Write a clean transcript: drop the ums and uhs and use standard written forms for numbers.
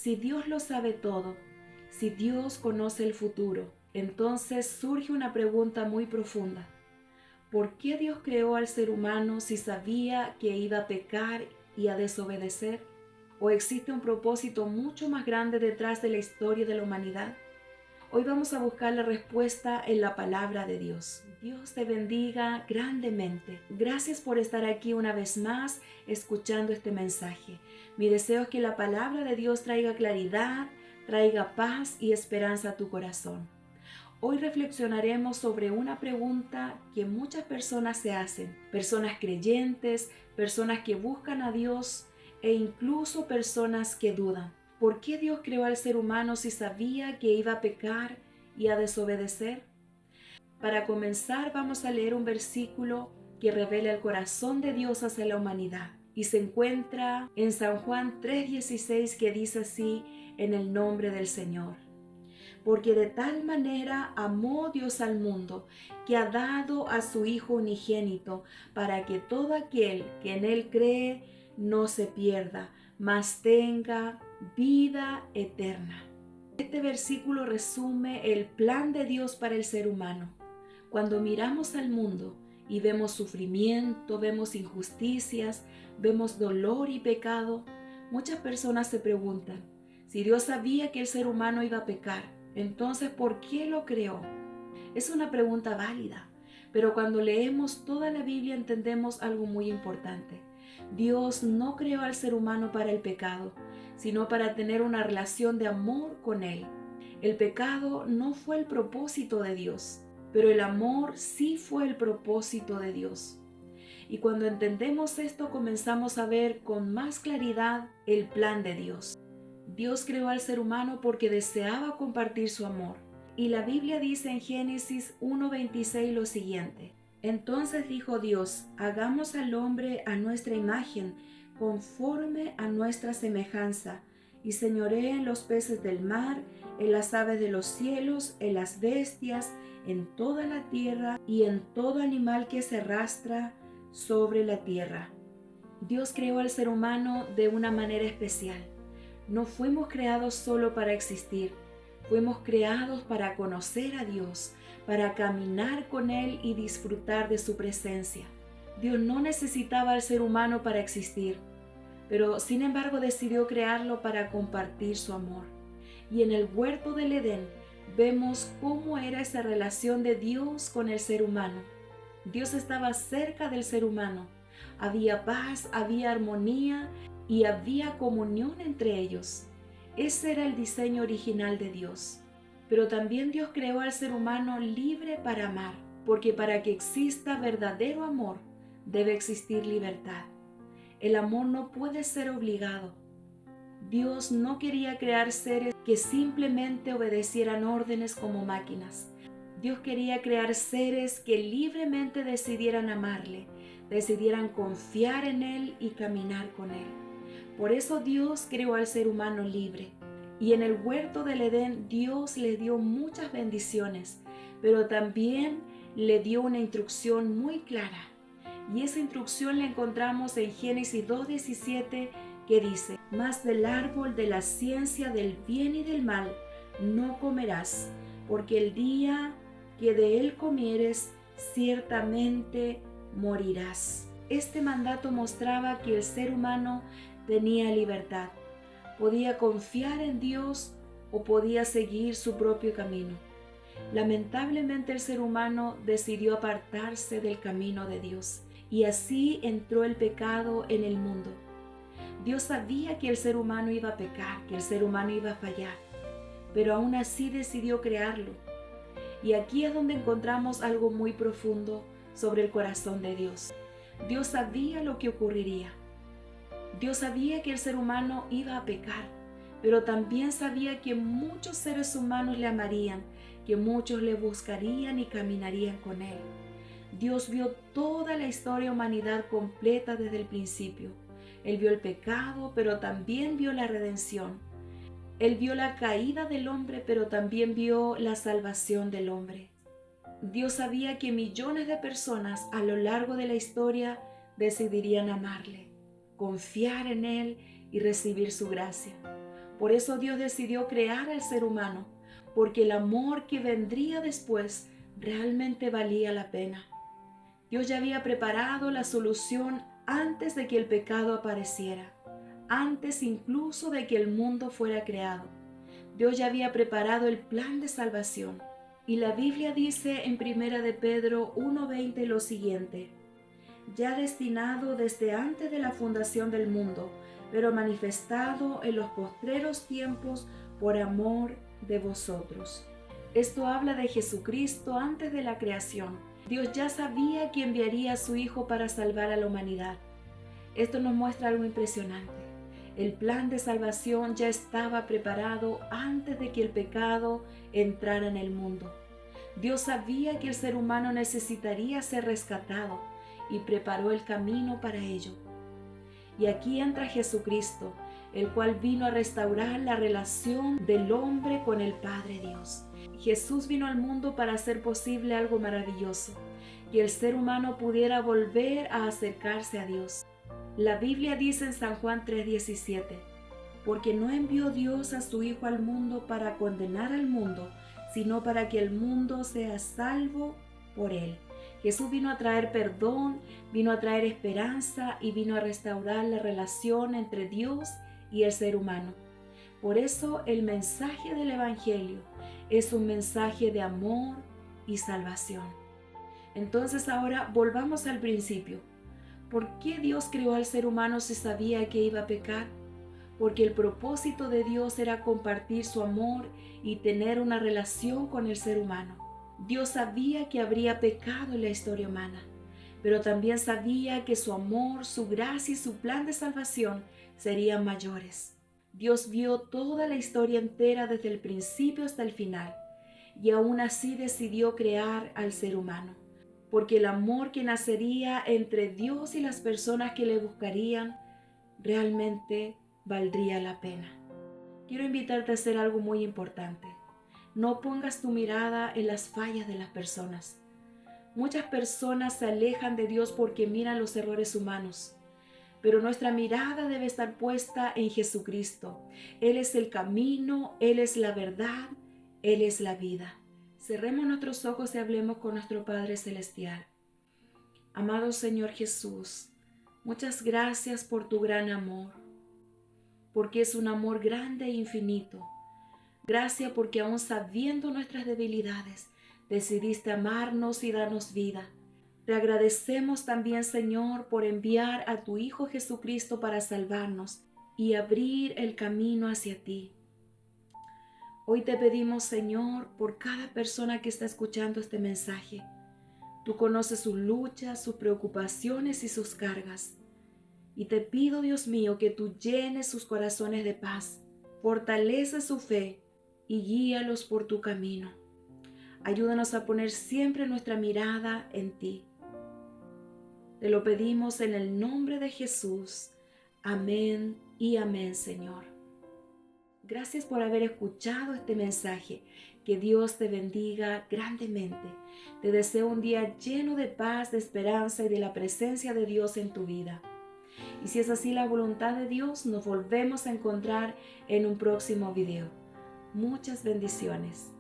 Si Dios lo sabe todo, si Dios conoce el futuro, entonces surge una pregunta muy profunda. ¿Por qué Dios creó al ser humano si sabía que iba a pecar y a desobedecer? ¿O existe un propósito mucho más grande detrás de la historia de la humanidad? Hoy vamos a buscar la respuesta en la palabra de Dios. Dios te bendiga grandemente. Gracias por estar aquí una vez más escuchando este mensaje. Mi deseo es que la palabra de Dios traiga claridad, traiga paz y esperanza a tu corazón. Hoy reflexionaremos sobre una pregunta que muchas personas se hacen, personas creyentes, personas que buscan a Dios e incluso personas que dudan. ¿Por qué Dios creó al ser humano si sabía que iba a pecar y a desobedecer? Para comenzar, vamos a leer un versículo que revela el corazón de Dios hacia la humanidad y se encuentra en San Juan 3:16, que dice así: en el nombre del Señor. Porque de tal manera amó Dios al mundo, que ha dado a su Hijo unigénito, para que todo aquel que en Él cree no se pierda, mas tenga vida eterna. Este versículo resume el plan de Dios para el ser humano. Cuando miramos al mundo y vemos sufrimiento, vemos injusticias, vemos dolor y pecado, muchas personas se preguntan: si Dios sabía que el ser humano iba a pecar, entonces ¿por qué lo creó? Es una pregunta válida, pero cuando leemos toda la Biblia entendemos algo muy importante. Dios no creó al ser humano para el pecado, sino para tener una relación de amor con Él. El pecado no fue el propósito de Dios, pero el amor sí fue el propósito de Dios. Y cuando entendemos esto, comenzamos a ver con más claridad el plan de Dios. Dios creó al ser humano porque deseaba compartir su amor. Y la Biblia dice en Génesis 1:26 lo siguiente: entonces dijo Dios, hagamos al hombre a nuestra imagen, conforme a nuestra semejanza, y señoree en los peces del mar, en las aves de los cielos, en las bestias, en toda la tierra y en todo animal que se arrastra sobre la tierra. Dios creó al ser humano de una manera especial. No fuimos creados solo para existir, fuimos creados para conocer a Dios, para caminar con Él y disfrutar de su presencia. Dios no necesitaba al ser humano para existir, pero sin embargo decidió crearlo para compartir su amor. Y en el huerto del Edén vemos cómo era esa relación de Dios con el ser humano. Dios estaba cerca del ser humano. Había paz, había armonía y había comunión entre ellos. Ese era el diseño original de Dios. Pero también Dios creó al ser humano libre para amar, porque para que exista verdadero amor debe existir libertad. El amor no puede ser obligado. Dios no quería crear seres que simplemente obedecieran órdenes como máquinas. Dios quería crear seres que libremente decidieran amarle, decidieran confiar en Él y caminar con Él. Por eso Dios creó al ser humano libre. Y en el huerto del Edén Dios le dio muchas bendiciones, pero también le dio una instrucción muy clara. Y esa instrucción la encontramos en Génesis 2:17, que dice: mas del árbol de la ciencia del bien y del mal no comerás, porque el día que de él comieres, ciertamente morirás. Este mandato mostraba que el ser humano tenía libertad. Podía confiar en Dios o podía seguir su propio camino. Lamentablemente el ser humano decidió apartarse del camino de Dios y así entró el pecado en el mundo. Dios sabía que el ser humano iba a pecar, que el ser humano iba a fallar, pero aún así decidió crearlo. Y aquí es donde encontramos algo muy profundo sobre el corazón de Dios. Dios sabía lo que ocurriría. Dios sabía que el ser humano iba a pecar, pero también sabía que muchos seres humanos le amarían, que muchos le buscarían y caminarían con Él. Dios vio toda la historia de humanidad completa desde el principio. Él vio el pecado, pero también vio la redención. Él vio la caída del hombre, pero también vio la salvación del hombre. Dios sabía que millones de personas a lo largo de la historia decidirían amarle, confiar en Él y recibir su gracia. Por eso Dios decidió crear al ser humano, porque el amor que vendría después realmente valía la pena. Dios ya había preparado la solución antes de que el pecado apareciera, antes incluso de que el mundo fuera creado. Dios ya había preparado el plan de salvación. Y la Biblia dice en 1 de Pedro 1:20 lo siguiente: ya destinado desde antes de la fundación del mundo, pero manifestado en los postreros tiempos por amor de vosotros. Esto habla de Jesucristo antes de la creación. Dios ya sabía que enviaría a su Hijo para salvar a la humanidad. Esto nos muestra algo impresionante. El plan de salvación ya estaba preparado antes de que el pecado entrara en el mundo. Dios sabía que el ser humano necesitaría ser rescatado y preparó el camino para ello. Y aquí entra Jesucristo, el cual vino a restaurar la relación del hombre con el Padre Dios. Jesús vino al mundo para hacer posible algo maravilloso, que el ser humano pudiera volver a acercarse a Dios. La Biblia dice en San Juan 3:17, porque no envió Dios a su Hijo al mundo para condenar al mundo, sino para que el mundo sea salvo por él. Jesús vino a traer perdón, vino a traer esperanza y vino a restaurar la relación entre Dios y el ser humano. Por eso el mensaje del Evangelio es un mensaje de amor y salvación. Entonces ahora volvamos al principio. ¿Por qué Dios creó al ser humano si sabía que iba a pecar? Porque el propósito de Dios era compartir su amor y tener una relación con el ser humano. Dios sabía que habría pecado en la historia humana, pero también sabía que su amor, su gracia y su plan de salvación serían mayores. Dios vio toda la historia entera desde el principio hasta el final, y aún así decidió crear al ser humano, porque el amor que nacería entre Dios y las personas que le buscarían realmente valdría la pena. Quiero invitarte a hacer algo muy importante. No pongas tu mirada en las fallas de las personas. Muchas personas se alejan de Dios porque miran los errores humanos, pero nuestra mirada debe estar puesta en Jesucristo. Él es el camino, Él es la verdad, Él es la vida. Cerremos nuestros ojos y hablemos con nuestro Padre Celestial. Amado Señor Jesús, muchas gracias por tu gran amor, porque es un amor grande e infinito. Gracias porque aún sabiendo nuestras debilidades, decidiste amarnos y darnos vida. Te agradecemos también, Señor, por enviar a tu Hijo Jesucristo para salvarnos y abrir el camino hacia ti. Hoy te pedimos, Señor, por cada persona que está escuchando este mensaje. Tú conoces sus luchas, sus preocupaciones y sus cargas. Y te pido, Dios mío, que tú llenes sus corazones de paz, fortalece su fe y guíalos por tu camino. Ayúdanos a poner siempre nuestra mirada en ti. Te lo pedimos en el nombre de Jesús. Amén y amén, Señor. Gracias por haber escuchado este mensaje. Que Dios te bendiga grandemente. Te deseo un día lleno de paz, de esperanza y de la presencia de Dios en tu vida. Y si es así la voluntad de Dios, nos volvemos a encontrar en un próximo video. Muchas bendiciones.